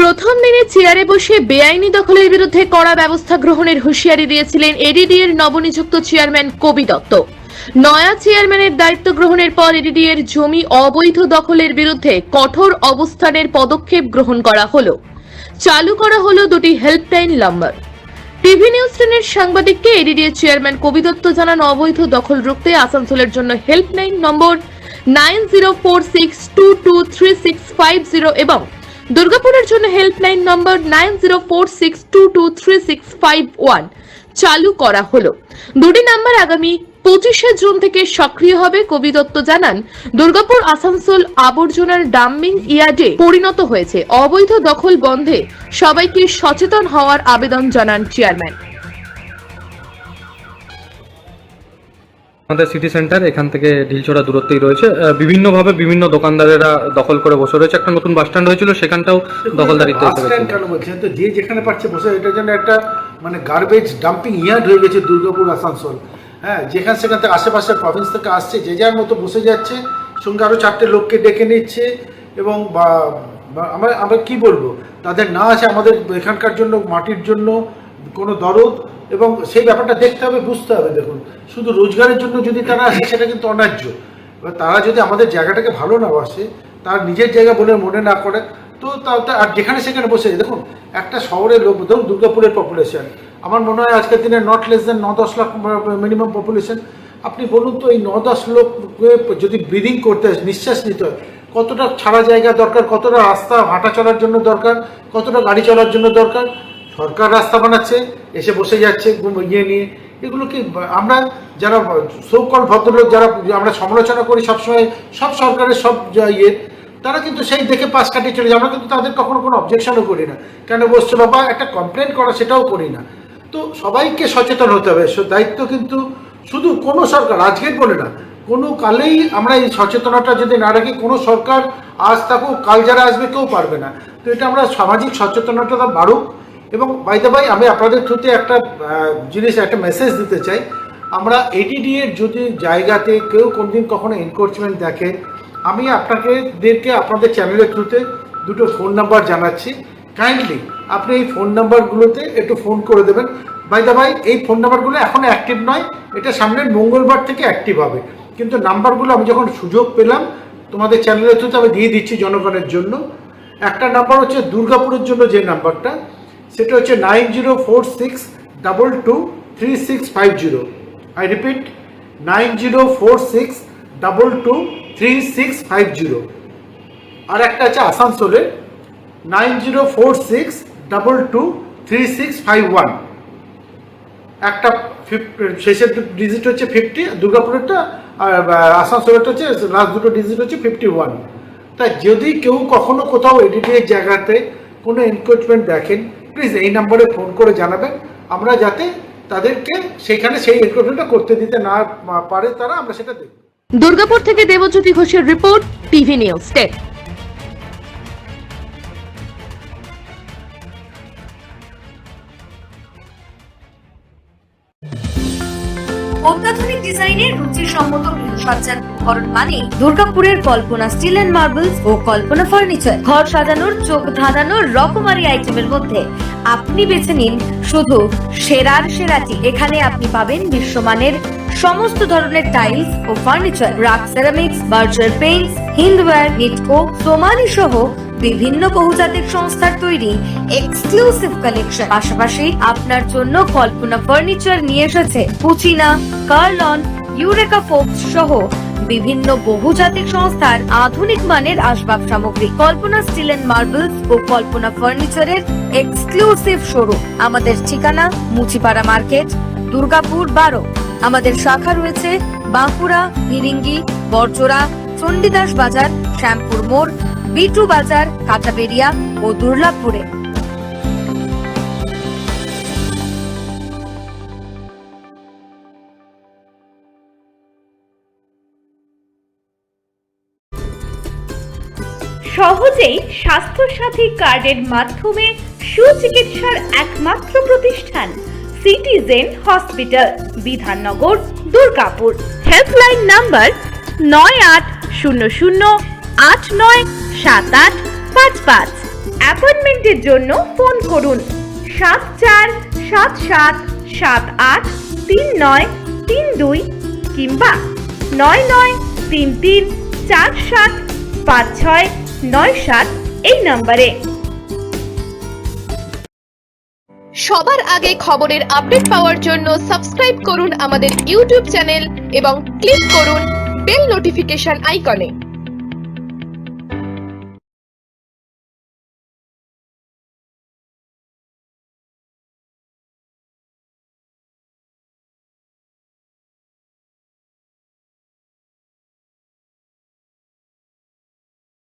প্রথম দিনে চেয়ারে বসে বেআইনি দখলের বিরুদ্ধে কড়া ব্যবস্থা গ্রহণের হুঁশিয়ারি দিয়েছিলেন এডিডি এর নবনিযুক্ত চেয়ারম্যান কবি দত্ত। নয়া চেয়ারম্যানের দায়িত্ব গ্রহণের পর এডিডি এর জমি অবৈধ দখলের বিরুদ্ধে কঠোর অবস্থানের পদক্ষেপ গ্রহণ করা হলো। চালু করা হলো দুটি হেল্পলাইন নাম্বার। টিভি নিউজ 10 এর সাংবাদিককে এডিডি এর চেয়ারম্যান কবি দত্ত জানান, অবৈধ দখল রুখতে আসানসোলের জন্য হেল্পলাইন নম্বর 9046223650 এবং দুর্গাপুরের জন্য হেল্পলাইন নম্বর 9046223651 চালু করা হলো। দুটি নাম্বার আগামী 25শে জুন থেকে সক্রিয় হবে। কবি দত্ত জানান, দুর্গাপুর আসানসোল আবর্জনার ডাম্পিং ইয়ার্ডে পরিণত হয়েছে। অবৈধ দখল বন্ধে সবাইকে সচেতন হওয়ার আবেদন জানান চেয়ারম্যান। আমাদের সিটি সেন্টার এখান থেকে ঢিলছোড়া দূরত্বেই রয়েছে। বিভিন্নভাবে বিভিন্ন দোকানদারেরা দখল করে বসে রয়েছে। একটা নতুন বাস স্ট্যান্ড হয়েছিল, সেখানটাও দখলদারিত্ব এসে গেছে। কেন বলছেন তো, যে যেখানে পাচ্ছে বসে, এটার জন্য একটা মানে গার্বেজ ডাম্পিং ইয়ার্ড হয়ে গেছে দুর্গাপুর আসানসোল। হ্যাঁ, যেখানে সেখান থেকে আশেপাশের প্রভিন্স থেকে আসছে, যে যার মতো বসে যাচ্ছে, সঙ্গে আরও 4টে লোককে ডেকে নিচ্ছে এবং আমরা কি বলবো, তাদের না আছে আমাদের এখানকার জন্য, মাটির জন্য কোনো দরদ, এবং সেই ব্যাপারটা দেখতে হবে, বুঝতে হবে। দেখুন, শুধু রোজগারের জন্য যদি তারা আসে, সেটা কিন্তু অন্যায্য। এবার তারা যদি আমাদের জায়গাটাকে ভালো না বাসে, তার নিজের জায়গা বলে মনে না করে, তো আর যেখানে সেখানে বসে, দেখুন একটা শহরের লোক, ধরুন দুর্গাপুরের পপুলেশন, আমার মনে হয় আজকের দিনে not less than 9-10 lakh minimum population. আপনি বলুন তো, এই 9-10 লোককে যদি ব্রিদিং করতে হয়, নিঃশ্বাস নিতে হয়, কতটা ছাড়া জায়গা দরকার, কতটা রাস্তা হাঁটা চলার জন্য দরকার, কতটা গাড়ি চলার জন্য দরকার। সরকার রাস্তা বানাচ্ছে, এসে বসে যাচ্ছে ইয়ে নিয়ে। এগুলো কি আমরা যারা সৌকল ভদ্রলোক, যারা আমরা সমালোচনা করি সবসময় সব সরকারের সব ইয়ে, তারা কিন্তু সেই দেখে পাশ কাটিয়ে চলে যায়। আমরা কিন্তু তাদের কখনো কোনো অবজেকশনও করি না, কেন বসছে বাবা, একটা কমপ্লেন করা, সেটাও করি না। তো সবাইকে সচেতন হতে হবে। দায়িত্ব কিন্তু শুধু কোনো সরকার আজকের বলে না, কোনো কালেই আমরা এই সচেতনতা যদি না রাখি, কোনো সরকার আজ থাকুক, কাল যারা আসবে কেউ পারবে না। তো এটা আমরা সামাজিক সচেতনতা বাড়ুক। এবং বাই দ্য বাই, আমি আপনাদের থ্রুতে একটা জিনিস, একটা মেসেজ দিতে চাই। আমরা এডিডি এর যদি জায়গাতে কেউ কোনদিন কখনো এনক্রোচমেন্ট দেখে, আমি আপনাদের চ্যানেলের থ্রুতে দুটো ফোন নাম্বার জানাচ্ছি। কাইন্ডলি আপনি এই ফোন নাম্বারগুলোতে একটু ফোন করে দেবেন। বাই দ্য বাই, এই ফোন নাম্বারগুলো এখন অ্যাক্টিভ নয়, এটা সামনের মঙ্গলবার থেকে অ্যাক্টিভ হবে। কিন্তু নাম্বারগুলো আমি যখন সুযোগ পেলাম তোমাদের চ্যানেলের থ্রুতে আমি দিয়ে দিচ্ছি জনগণের জন্য। একটা নাম্বার হচ্ছে দুর্গাপুরের জন্য যে নাম্বারটা, সেটা হচ্ছে 9046223650। I repeat, 9046223650। আর একটা আছে আসানসোলের 9046223651। একটা শেষের ডিজিট হচ্ছে 50, দুর্গাপুরেরটা, আর আসানসোলেরটা হচ্ছে লাস্ট দুটো ডিজিট হচ্ছে 51। তাই যদি কেউ কখনো কোথাও এডিটের জায়গাতে কোনো এনক্রোচমেন্ট দেখেন, প্লিজ এই নাম্বারে ফোন করে জানাবেন, আমরা যাতে তাদেরকে সেখানে সেই এনক্রোচমেন্টটা করতে দিতে না পারে তারা, আমরা সেটা দেখব। দুর্গাপুর থেকে দেবজ্যোতি ঘোষের রিপোর্ট, টিভি নিউজ 10। অত্যাধুনিক ডিজাইনের রুচিসম্মত গৃহসজ্জার উপকরণ মানে দুর্গাপুরের কল্পনা স্টিল এন্ড মার্বেলস ও কল্পনা ফার্নিচার। ঘর সাজানোর, চোখ ধাঁধানোর রকমারি আইটেমের মধ্যে আপনি বেছে নিন শুধু সেরার সেরাটি। এখানে আপনি পাবেন বিশ্বমানের সমস্ত ধরনের টাইলস ও furniture, RAK ceramics, Berger paints, Hindware, Nitco, Somany সহ বিভিন্ন বহুজাতিক সংস্থার তৈরি এক্সক্লুসিভ কালেকশন। পাশাপাশি আপনার জন্য কল্পনা ফার্নিচার নিয়ে এসেছে পুচিনা, কার্লন, ইউরেকা ফোকস সহ বিভিন্ন বহুজাতিক সংস্থার আধুনিক মানের আসবাব সামগ্রী। কল্পনা স্টিল এন্ড মার্বেলস ও কল্পনা ফার্নিচারের এক্সক্লুসিভ শোরুম। আমাদের ঠিকানা মুচিপাড়া মার্কেট, দুর্গাপুর 12। আমাদের শাখা রয়েছে বাঁকুড়া, ফিরিঙ্গি, বড়জোড়া, চণ্ডীদাস বাজার, শ্যামপুর মোড়, বিটু বাজার, কাঁচাবেড়িয়া ও দুর্লাভপুরে। সহজেই স্বাস্থ্যসাথী কার্ডের মাধ্যমে সুচিকিৎসার একমাত্র প্রতিষ্ঠান citizen hospital, Bidhannagar, Durgapur. Helpline number 9800897855। Appointment অ্যাপয়েন্টমেন্টের জন্য ফোন করুন 7477783932 কিংবা 9933475697 এই নম্বরে। সবার আগে খবরের আপডেট পাওয়ার জন্য সাবস্ক্রাইব করুন আমাদের ইউটিউব চ্যানেল এবং ক্লিক করুন বেল নোটিফিকেশন আইকনে।